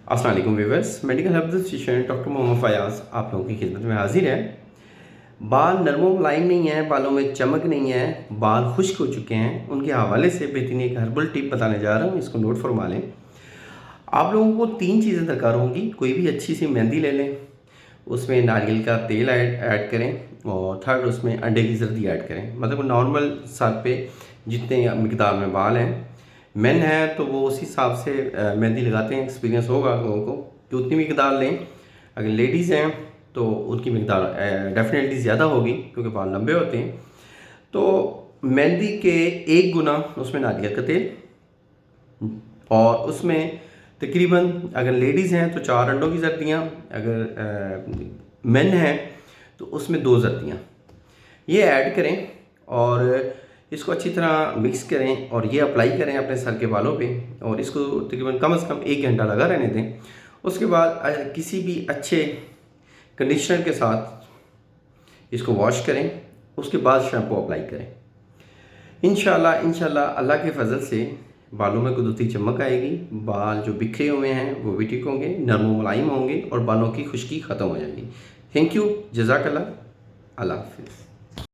अस्सलाम वालेकुम viewers, medical health physician doctor Mohammad Fayaz आप लोगों की खिदमत में हाजिर है। बाल नरमो मुलायम नहीं है, बालों में चमक नहीं है, बाल खुश्क हो चुके हैं, उनके हवाले से बेहतरीन एक हर्बल टिप बताने जा रहा हूँ, इसको नोट फरमा लें। आप लोगों को 3 चीज़ें दरकार होंगी। कोई भी अच्छी सी मेहंदी ले लें, उसमें नारियल का तेल ऐड करें और थर्ड उसमें अंडे की जर्दी ऐड करें। मतलब नॉर्मल सर पे जितने मिकदार में बाल हैं, मेन है तो वो उस हिसाब से मेहंदी लगाते हैं। एक्सपीरियंस होगा आप लोगों को कि उतनी मिकदार लें। अगर लेडीज़ हैं तो उनकी मिकदार डेफिनेटली ज़्यादा होगी क्योंकि बाल लंबे होते हैं। तो मेहंदी के 1 गुना उसमें नारियल का तेल और उसमें तकरीबन अगर लेडीज़ हैं तो 4 अंडों की जर्दियाँ, अगर मेन हैं तो उसमें 2 जर्दियाँ ये ऐड करें और इसको अच्छी तरह मिक्स करें और ये अप्लाई करें अपने सर के बालों पे और इसको तकरीबन कम से कम 1 घंटा लगा रहने दें। उसके बाद किसी भी अच्छे कंडीशनर के साथ इसको वॉश करें, उसके बाद शैम्पू अप्लाई करें। इंशाल्लाह अल्लाह के फजल से बालों में कुदरती चमक आएगी। बाल जो बिखरे हुए हैं वो भी ठीक होंगे, नरम मुलायम होंगे और बालों की खुश्की ख़त्म हो जाएगी। थैंक यू, जज़ाकल्लाह, अल्लाह हाफ़िज़।